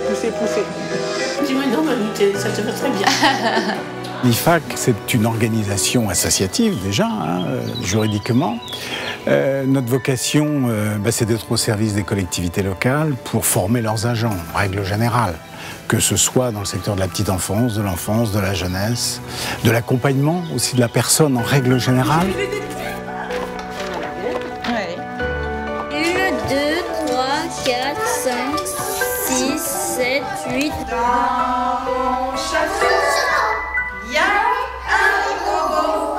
Poussez. Dis-moi non, Mamie, ça te va très bien. L'IFAC, c'est une organisation associative déjà, juridiquement. Notre vocation, c'est d'être au service des collectivités locales pour former leurs agents, en règle générale. Que ce soit dans le secteur de la petite enfance, de l'enfance, de la jeunesse, de l'accompagnement aussi de la personne en règle générale. 1, 2, 3, 4, 5, 6, 7, 8. Il y a un robot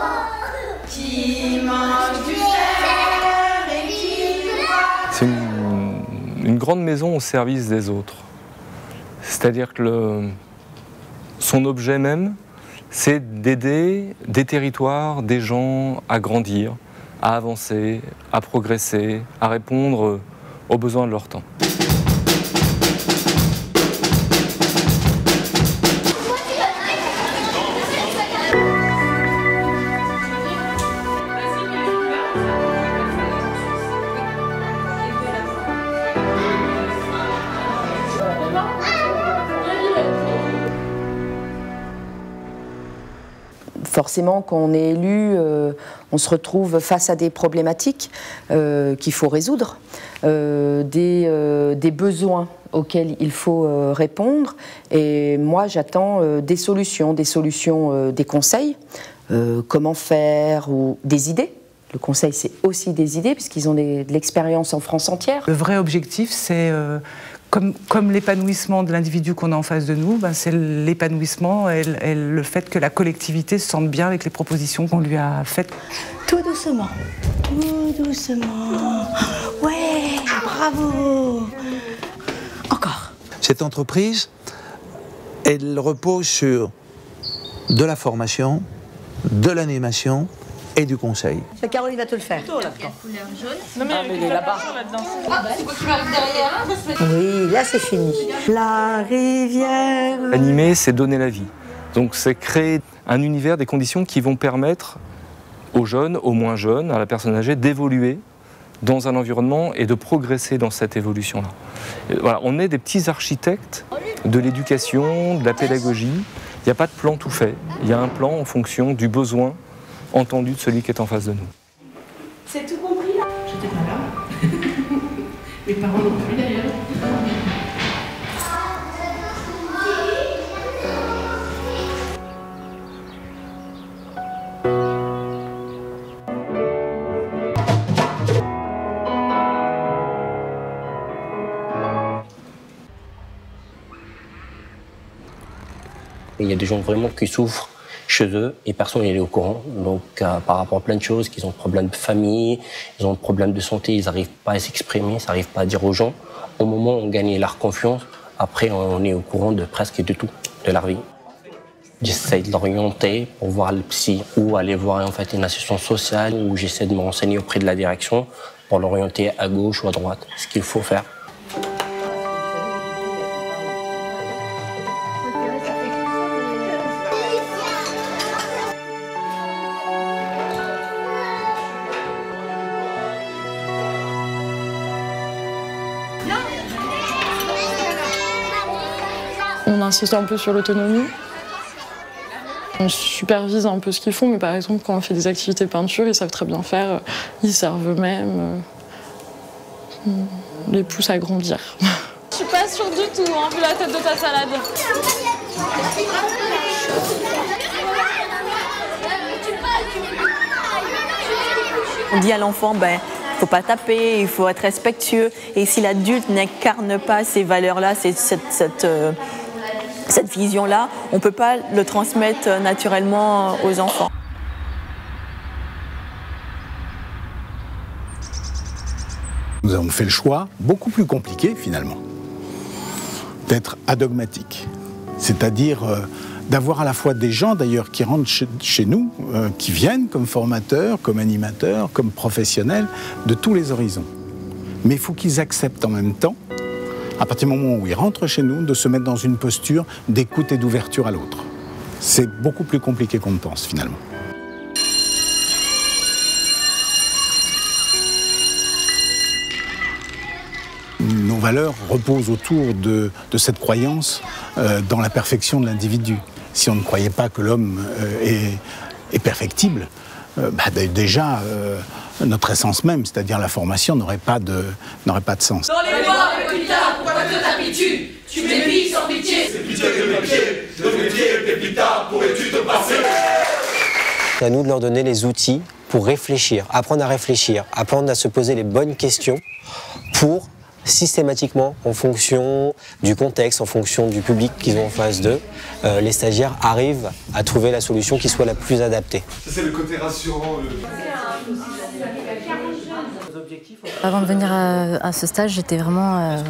qui mange du fer et qui va. C'est une grande maison au service des autres. C'est-à-dire que son objet même, c'est d'aider des territoires, des gens à grandir, à avancer, à progresser, à répondre aux besoins de leur temps. Forcément, quand on est élu, on se retrouve face à des problématiques qu'il faut résoudre, des besoins auxquels il faut répondre. Et moi, j'attends des solutions, des conseils, comment faire, ou des idées. Le conseil, c'est aussi des idées, puisqu'ils ont de l'expérience en France entière. Le vrai objectif, c'est, comme l'épanouissement de l'individu qu'on a en face de nous, c'est l'épanouissement et le fait que la collectivité se sente bien avec les propositions qu'on lui a faites. Tout doucement. Ouais, bravo. Encore. Cette entreprise, elle repose sur de la formation, de l'animation et du conseil. Caroline va te le faire. Non, mais il est là-bas. Oui, là c'est fini. La rivière. Animer, c'est donner la vie. Donc c'est créer un univers, des conditions qui vont permettre aux jeunes, aux moins jeunes, à la personne âgée, d'évoluer dans un environnement et de progresser dans cette évolution-là. Voilà, on est des petits architectes de l'éducation, de la pédagogie. Il n'y a pas de plan tout fait. Il y a un plan en fonction du besoin entendu de celui qui est en face de nous. C'est tout compris là? J'étais pas là. Mes parents non plus d'ailleurs. Il y a des gens vraiment qui souffrent chez eux et personne n'est au courant. Donc par rapport à plein de choses, qu'ils ont des problèmes de famille, ils ont des problèmes de santé, ils n'arrivent pas à s'exprimer, ils n'arrivent pas à dire aux gens. Au moment où on gagne leur confiance, après on est au courant de presque de tout, de leur vie. J'essaie de l'orienter pour voir le psy ou aller voir en fait une assistance sociale ou j'essaie de me renseigner auprès de la direction pour l'orienter à gauche ou à droite, ce qu'il faut faire. On insiste un peu sur l'autonomie. On supervise un peu ce qu'ils font, mais par exemple, quand on fait des activités peinture, ils savent très bien faire, ils servent eux-mêmes, on les pousse à grandir. Je suis pas sûre du tout, vu la tête de ta salade. On dit à l'enfant, faut pas taper, il faut être respectueux. Et si l'adulte n'incarne pas ces valeurs-là, cette vision-là, on ne peut pas le transmettre naturellement aux enfants. Nous avons fait le choix, beaucoup plus compliqué finalement, d'être adogmatique. C'est-à-dire d'avoir à la fois des gens d'ailleurs qui rentrent chez nous, qui viennent comme formateurs, comme animateurs, comme professionnels, de tous les horizons. Mais il faut qu'ils acceptent en même temps, à partir du moment où ils rentrent chez nous, de se mettre dans une posture d'écoute et d'ouverture à l'autre. C'est beaucoup plus compliqué qu'on ne pense finalement. Nos valeurs reposent autour de cette croyance dans la perfection de l'individu. Si on ne croyait pas que l'homme est perfectible, déjà notre essence même, c'est-à-dire la formation, n'aurait pas de sens. Dans les bois, Pépita, pourquoi te tapis-tu? Tu m'épies sans pitié. C'est pitié de mes pieds, Pépita, pourrais-tu te passer? C'est à nous de leur donner les outils pour réfléchir, apprendre à réfléchir, apprendre à se poser les bonnes questions pour systématiquement, en fonction du contexte, en fonction du public qu'ils ont en face d'eux, les stagiaires arrivent à trouver la solution qui soit la plus adaptée. C'est le côté rassurant. Avant de venir à ce stage, j'étais vraiment...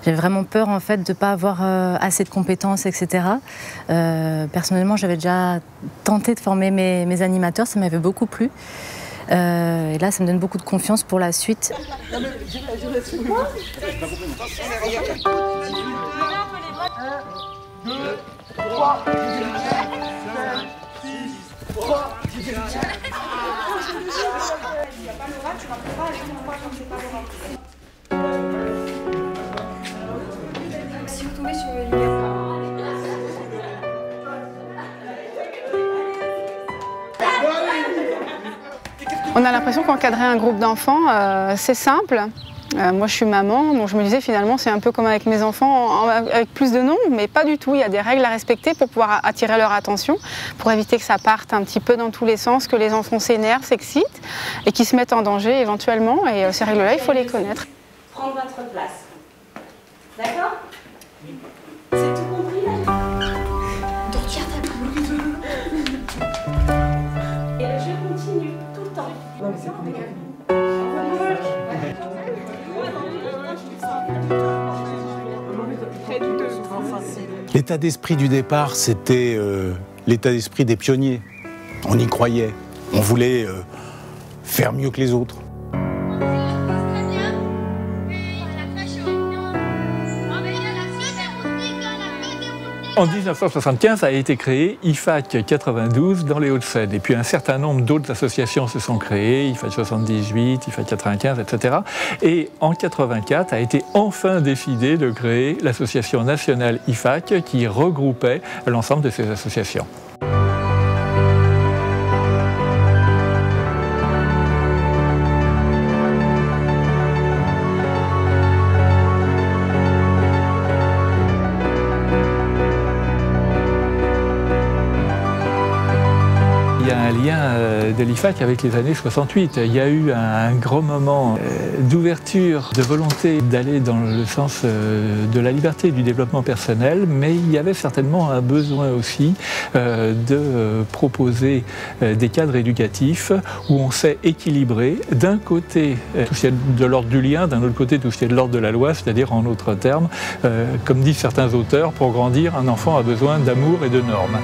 J'avais vraiment peur en fait de ne pas avoir assez de compétences, etc. Personnellement, j'avais déjà tenté de former mes animateurs, ça m'avait beaucoup plu. Et là, ça me donne beaucoup de confiance pour la suite. Si vous tombez sur le livre. On a l'impression qu'encadrer un groupe d'enfants, c'est simple. Moi, je suis maman, donc je me disais finalement c'est un peu comme avec mes enfants, avec plus de nombre, mais pas du tout. Il y a des règles à respecter pour pouvoir attirer leur attention, pour éviter que ça parte un petit peu dans tous les sens, que les enfants s'énervent, s'excitent et qu'ils se mettent en danger éventuellement. Et ces règles-là, il faut les connaître. Prendre votre place. D'accord? C'est tout compris là? Et le jeu continue tout le temps. Non, mais c'est compliqué. L'état d'esprit du départ, c'était l'état d'esprit des pionniers. On y croyait. On voulait faire mieux que les autres. En 1975 a été créé IFAC 92 dans les Hauts-de-Seine. Et puis un certain nombre d'autres associations se sont créées, IFAC 78, IFAC 95, etc. Et en 84 a été enfin décidé de créer l'association nationale IFAC qui regroupait l'ensemble de ces associations. Il y a un lien de l'IFAC avec les années 68. Il y a eu un gros moment d'ouverture, de volonté d'aller dans le sens de la liberté, du développement personnel, mais il y avait certainement un besoin aussi de proposer des cadres éducatifs où on sait équilibrer d'un côté tout ce qui est de l'ordre du lien, d'un autre côté tout ce qui est de l'ordre de la loi, c'est-à-dire en d'autres termes, comme disent certains auteurs, pour grandir, un enfant a besoin d'amour et de normes.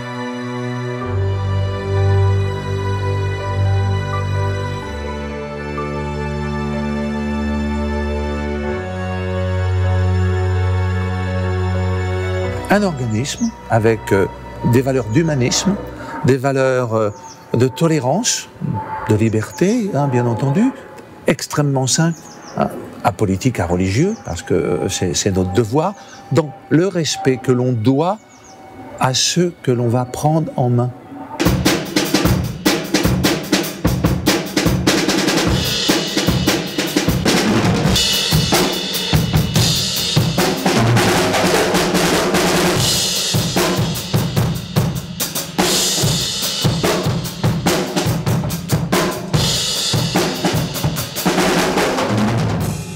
Un organisme avec des valeurs d'humanisme, des valeurs de tolérance, de liberté, bien entendu, extrêmement sain, apolitique à religieux, parce que c'est notre devoir, dans le respect que l'on doit à ceux que l'on va prendre en main.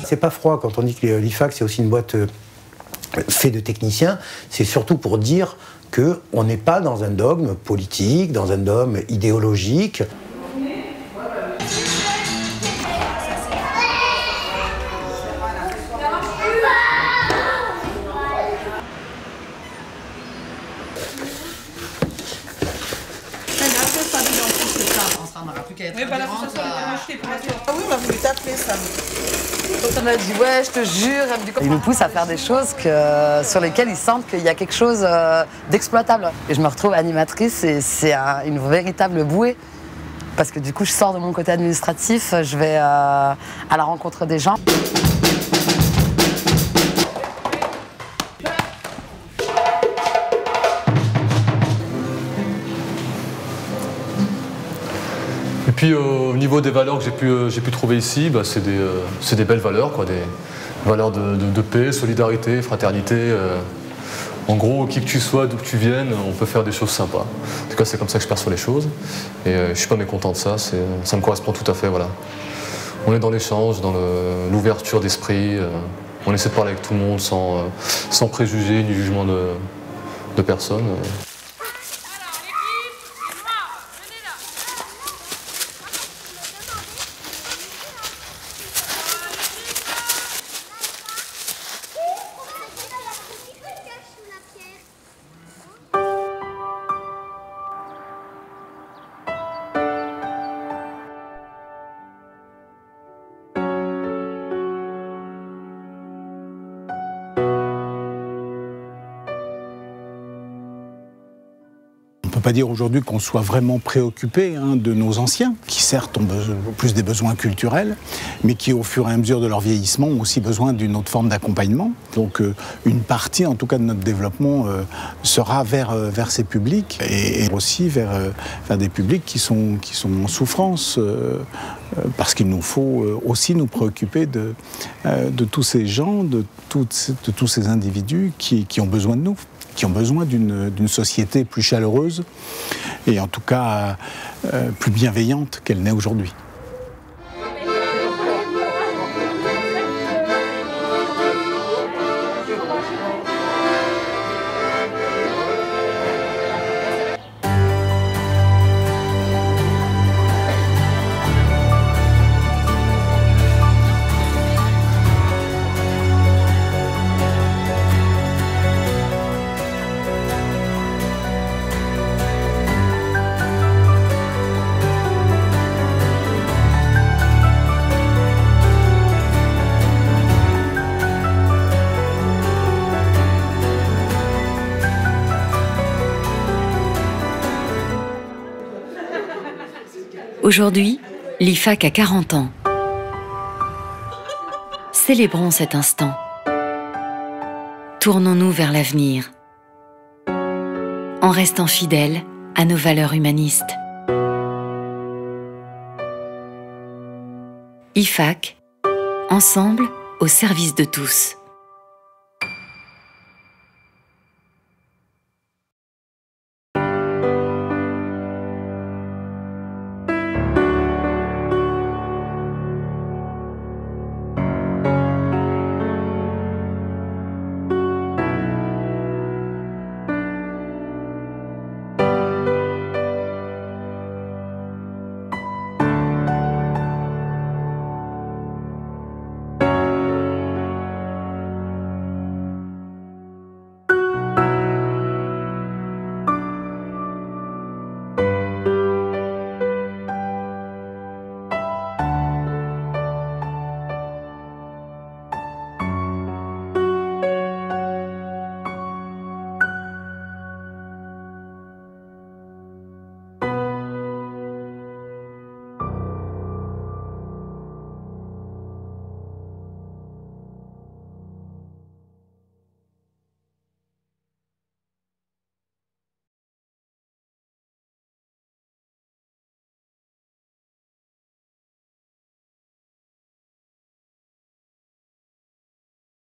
C'est pas froid quand on dit que l'IFAC c'est aussi une boîte faite de techniciens, c'est surtout pour dire qu'on n'est pas dans un dogme politique, dans un dogme idéologique. Ah oui, on a voulu t'appeler ça. Donc on m'a dit ouais, je te jure. Il nous pousse à faire des choses sur lesquelles ils sentent qu'il y a quelque chose d'exploitable. Et je me retrouve animatrice et c'est une véritable bouée. Parce que du coup, je sors de mon côté administratif, je vais à la rencontre des gens. puis au niveau des valeurs que j'ai pu trouver ici, bah, c'est des belles valeurs, quoi, des valeurs de paix, solidarité, fraternité. En gros, qui que tu sois, d'où que tu viennes, on peut faire des choses sympas. En tout cas, c'est comme ça que je perçois les choses. Et je ne suis pas mécontent de ça, ça me correspond tout à fait. Voilà. On est dans l'échange, dans l'ouverture d'esprit. On essaie de parler avec tout le monde sans préjugés ni jugement de personne. On ne peut pas dire aujourd'hui qu'on soit vraiment préoccupé de nos anciens, qui certes ont plus des besoins culturels, mais qui au fur et à mesure de leur vieillissement ont aussi besoin d'une autre forme d'accompagnement. Donc une partie en tout cas de notre développement sera vers ces publics et aussi vers des publics qui sont en souffrance, parce qu'il nous faut aussi nous préoccuper de tous ces gens, de tous ces individus qui ont besoin de nous, qui ont besoin d'une société plus chaleureuse et en tout cas plus bienveillante qu'elle n'est aujourd'hui. Aujourd'hui, l'IFAC a 40 ans. Célébrons cet instant. Tournons-nous vers l'avenir, en restant fidèles à nos valeurs humanistes. IFAC, ensemble au service de tous.